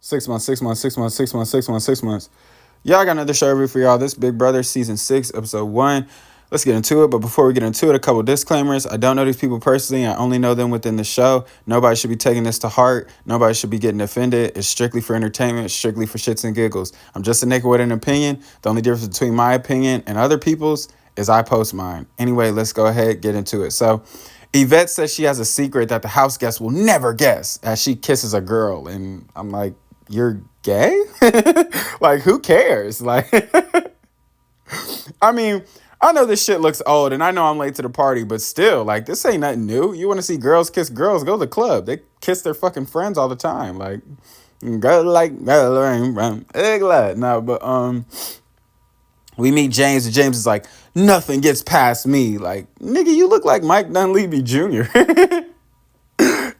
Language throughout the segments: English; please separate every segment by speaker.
Speaker 1: 6 months, 6 months, 6 months, 6 months, 6 months, 6 months. Yeah, I got another show review for y'all. This Big Brother season 6, episode 1. Let's get into it. But before we get into it, a couple disclaimers. I don't know these people personally. I only know them within the show. Nobody should be taking this to heart. Nobody should be getting offended. It's strictly for entertainment, it's strictly for shits and giggles. I'm just a nigga with an opinion. The only difference between my opinion and other people's is I post mine. Anyway, let's go ahead, get into it. So, Yvette says she has a secret that the house guests will never guess as she kisses a girl. And I'm like, you're gay? Like, who cares? Like, I mean, I know this shit looks old and I know I'm late to the party, but still, like, this ain't nothing new. You want to see girls kiss girls, go to the club. They kiss their fucking friends all the time. Like, go like, no, but, we meet James and James is like, nothing gets past me. Like, nigga, you look like Mike Dunleavy Jr.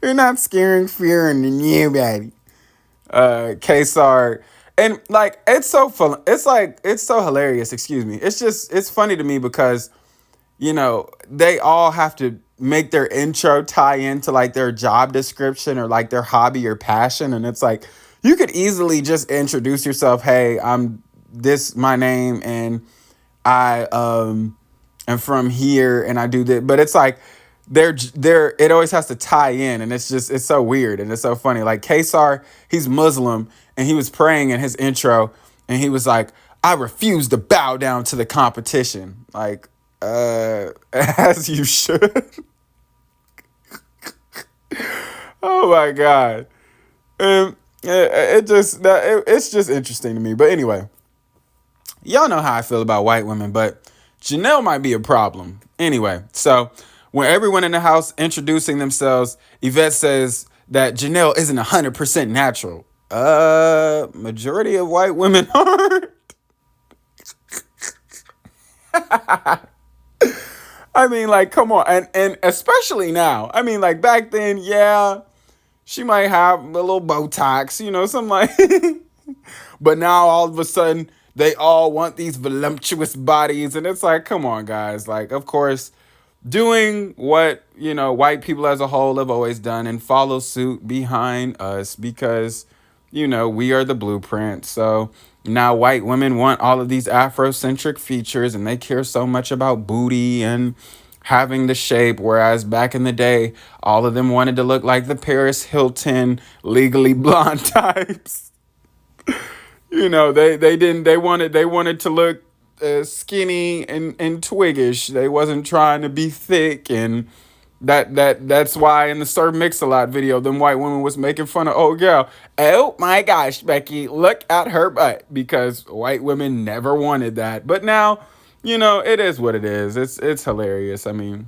Speaker 1: You're not scaring fear in nobody. Kesar, and like it's so fun. It's like it's so hilarious. Excuse me. It's funny to me because they all have to make their intro tie into like their job description or like their hobby or passion, and it's like you could easily just introduce yourself. Hey, I'm this. My name, and I am from here, and I do this. But it's like they're it always has to tie in, and it's so weird and it's so funny. Like Kesar, he's Muslim and he was praying in his intro and he was like, I refuse to bow down to the competition. Like, as you should. Oh my God. It's just interesting to me. But anyway, y'all know how I feel about white women, but Janelle might be a problem. Anyway, so when everyone in the house introducing themselves, Yvette says that Janelle isn't 100% natural. Majority of white women aren't. I mean, like, come on. And especially now. I mean, like, back then, yeah, she might have a little Botox, something like. But now, all of a sudden, they all want these voluptuous bodies. And it's like, come on, guys. Like, of course, doing what, white people as a whole have always done and follow suit behind us because, we are the blueprint. So now white women want all of these Afrocentric features and they care so much about booty and having the shape. Whereas back in the day, all of them wanted to look like the Paris Hilton, Legally Blonde types. They wanted to look skinny and twiggish. They wasn't trying to be thick, and that's why in the Sir Mix-a-Lot video, them white women was making fun of old girl. Oh my gosh, Becky, look at her butt, because white women never wanted that. But now, it is what it is. It's hilarious. I mean,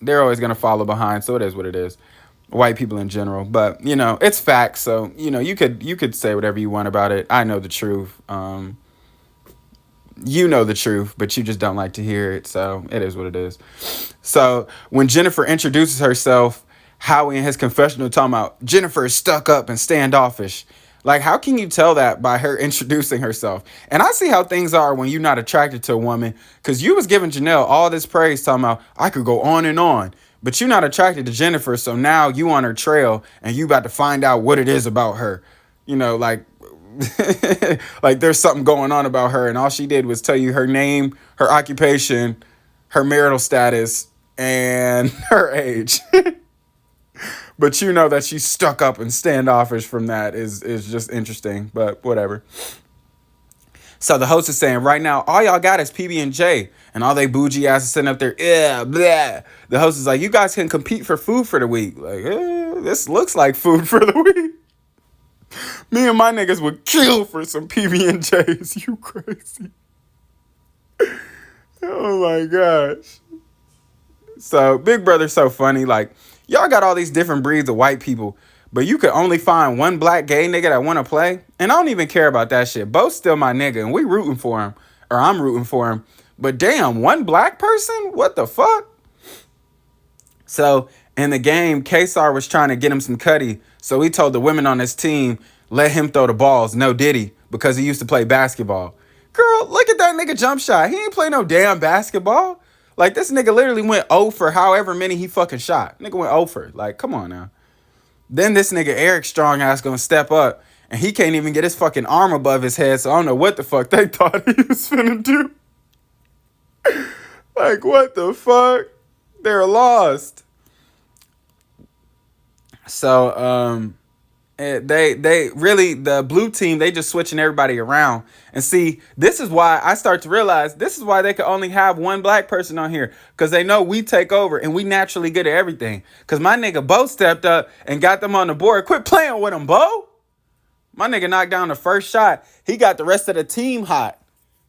Speaker 1: they're always gonna follow behind, so it is what it is. White people in general, but it's facts. So you could say whatever you want about it. I know the truth. You know the truth, but you just don't like to hear it. So it is what it is. So when Jennifer introduces herself, Howie in his confessional talking about Jennifer is stuck up and standoffish. Like, how can you tell that by her introducing herself? And I see how things are when you're not attracted to a woman, because you was giving Janelle all this praise talking about I could go on and on. But you're not attracted to Jennifer, so now you on her trail and you about to find out what it is about her. Like like there's something going on about her, and all she did was tell you her name, her occupation, her marital status, and her age. But that she's stuck up and standoffish from that is just interesting, but whatever. So the host is saying, right now, all y'all got is PB&J, and all they bougie asses sitting up there, yeah, blah. The host is like, you guys can compete for food for the week. Like, this looks like food for the week. Me and my niggas would kill for some PB&Js. You crazy. Oh my gosh. So Big Brother's so funny. Like, y'all got all these different breeds of white people, but you could only find one black gay nigga that want to play. And I don't even care about that shit. Bo's still my nigga, and we rooting for him. Or I'm rooting for him. But damn, one black person? What the fuck? So in the game, Kesar was trying to get him some cutty. So he told the women on his team, let him throw the balls, no Diddy, because he used to play basketball. Girl, look at that nigga jump shot. He ain't play no damn basketball. Like, this nigga literally went 0 for however many he fucking shot. Nigga went 0 for. Like, come on now. Then this nigga Eric Strong ass gonna step up, and he can't even get his fucking arm above his head. So I don't know what the fuck they thought he was finna do. Like, what the fuck? They're lost. So they really, the blue team, they just switching everybody around. And see, this is why I start to realize this is why they could only have one black person on here, because they know we take over and we naturally good at everything. Because my nigga Bo stepped up and got them on the board. Quit playing with him, Bo. My nigga knocked down the first shot. He got the rest of the team hot.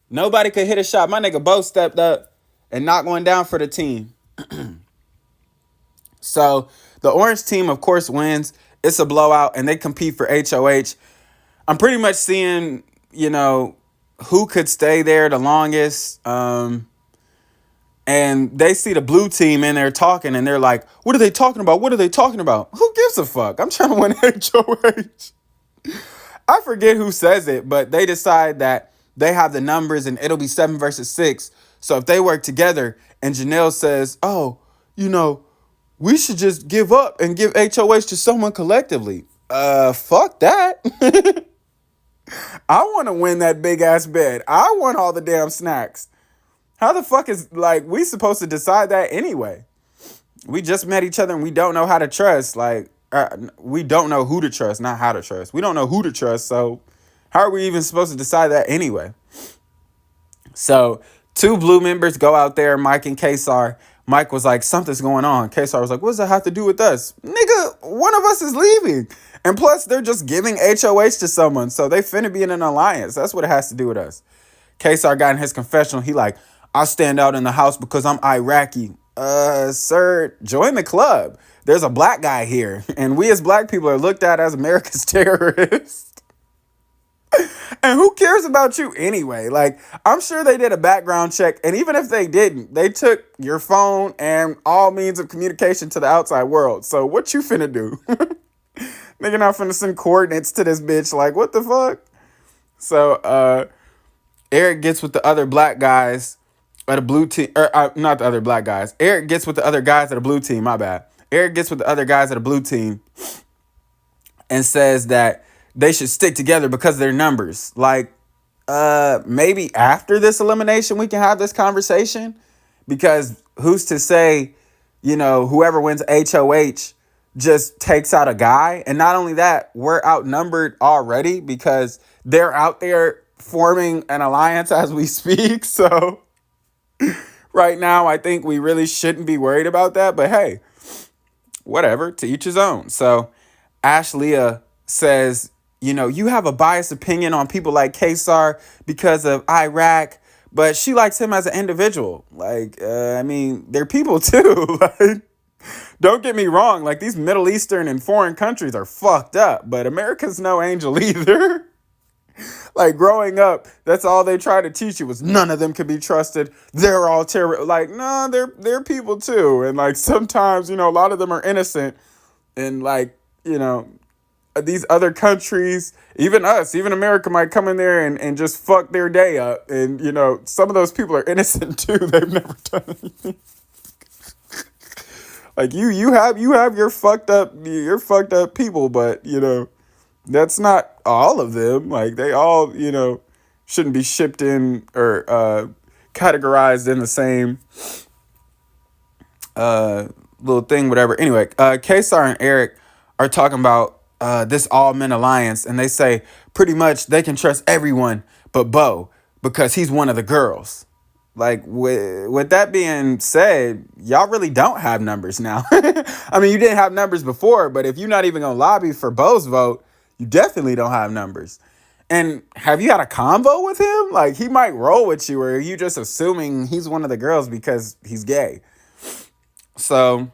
Speaker 1: Nobody could hit a shot. My nigga Bo stepped up and knocked one down for the team. So the orange team, of course, wins. It's a blowout, and they compete for HOH. I'm pretty much seeing, who could stay there the longest. And they see the blue team in there talking, and they're like, what are they talking about? What are they talking about? Who gives a fuck? I'm trying to win HOH. I forget who says it, but they decide that they have the numbers, and it'll be 7 versus 6. So if they work together, and Janelle says, oh, we should just give up and give HOH to someone collectively. Fuck that. I want to win that big ass bed. I want all the damn snacks. How the fuck is, we supposed to decide that anyway? We just met each other and we don't know how to trust. We don't know who to trust, not how to trust. We don't know who to trust, so how are we even supposed to decide that anyway? So 2 blue members go out there, Mike and Kesar. Mike was like, something's going on. Kesar was like, what does that have to do with us? Nigga, one of us is leaving. And plus, they're just giving HOH to someone. So they finna be in an alliance. That's what it has to do with us. Kesar got in his confessional. He like, I stand out in the house because I'm Iraqi. Sir, join the club. There's a black guy here. And we as black people are looked at as America's terrorists. And who cares about you anyway? I'm sure they did a background check. And even if they didn't, they took your phone and all means of communication to the outside world. So what you finna do? Nigga not finna send coordinates to this bitch. Like, what the fuck? So Eric gets with the other black guys at a blue team. Not the other black guys. Eric gets with the other guys at a blue team. My bad. Eric gets with the other guys at a blue team and says that they should stick together because of their numbers. Maybe after this elimination, we can have this conversation. Because who's to say, whoever wins HOH just takes out a guy. And not only that, we're outnumbered already because they're out there forming an alliance as we speak. So right now, I think we really shouldn't be worried about that. But hey, whatever, to each his own. So Ashleah says, you have a biased opinion on people like Kesar because of Iraq, but she likes him as an individual. They're people too. Don't get me wrong. These Middle Eastern and foreign countries are fucked up, but America's no angel either. Growing up, that's all they tried to teach you was none of them can be trusted. They're all terrorists. No, they're people too. And sometimes, a lot of them are innocent. And these other countries, even us, even America might come in there and just fuck their day up. And, some of those people are innocent too. They've never done anything. You have your fucked up people, but, that's not all of them. They all, shouldn't be shipped in or categorized in the same little thing, whatever. Anyway, Kesar and Eric are talking about this all men alliance, and they say pretty much they can trust everyone but Bo because he's one of the girls. With that being said, y'all really don't have numbers now. I mean, you didn't have numbers before, but if you're not even gonna lobby for Bo's vote, you definitely don't have numbers. And have you had a convo with him? He might roll with you, or are you just assuming he's one of the girls because he's gay? So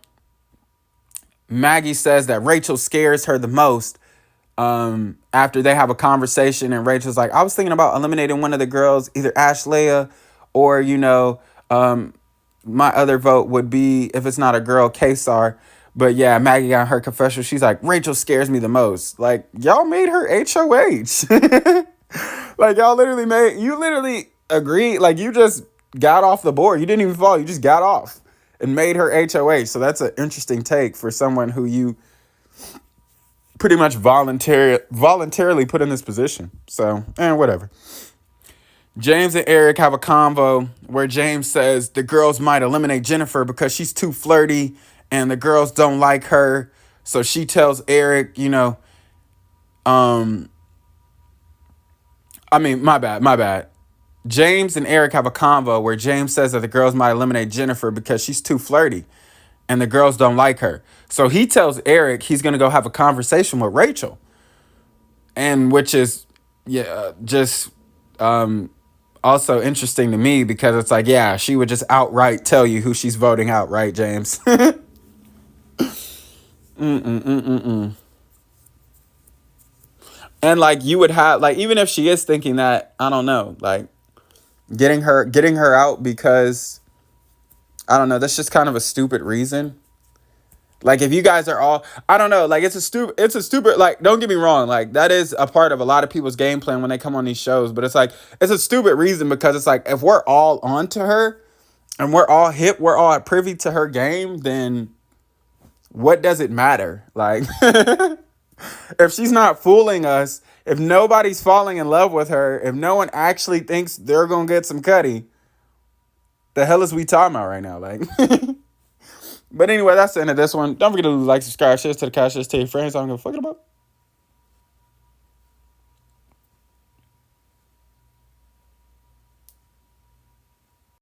Speaker 1: Maggie says that Rachel scares her the most after they have a conversation, and Rachel's like, I was thinking about eliminating one of the girls, either Ashleah or, my other vote would be, if it's not a girl, Kesar. But yeah, Maggie got her confession. She's like, Rachel scares me the most. Y'all made her HOH. Y'all literally agreed. You just got off the board. You didn't even fall. You just got off and made her HOH. So that's an interesting take for someone who you pretty much voluntarily put in this position. So, and whatever. James and Eric have a convo where James says the girls might eliminate Jennifer because she's too flirty and the girls don't like her. So she tells Eric, my bad. James and Eric have a convo where James says that the girls might eliminate Jennifer because she's too flirty and the girls don't like her. So he tells Eric he's going to go have a conversation with Rachel. And which is, just also interesting to me because it's like, yeah, she would just outright tell you who she's voting out, right, James? And like you would have, like, even if she is thinking that, I don't know, like getting her out because, I don't know, that's just kind of a stupid reason. Like if you guys are all, I don't know, like it's a stupid, like, don't get me wrong, like that is a part of a lot of people's game plan when they come on these shows, but it's like, it's a stupid reason because it's like, if we're all onto her and we're all hip, we're all privy to her game, then what does it matter? Like, if she's not fooling us, if nobody's falling in love with her, if no one actually thinks they're going to get some cutty, the hell is we talking about right now? Like, but anyway, that's the end of this one. Don't forget to like, subscribe, share to the couch, share to your friends. I don't give a fuck about.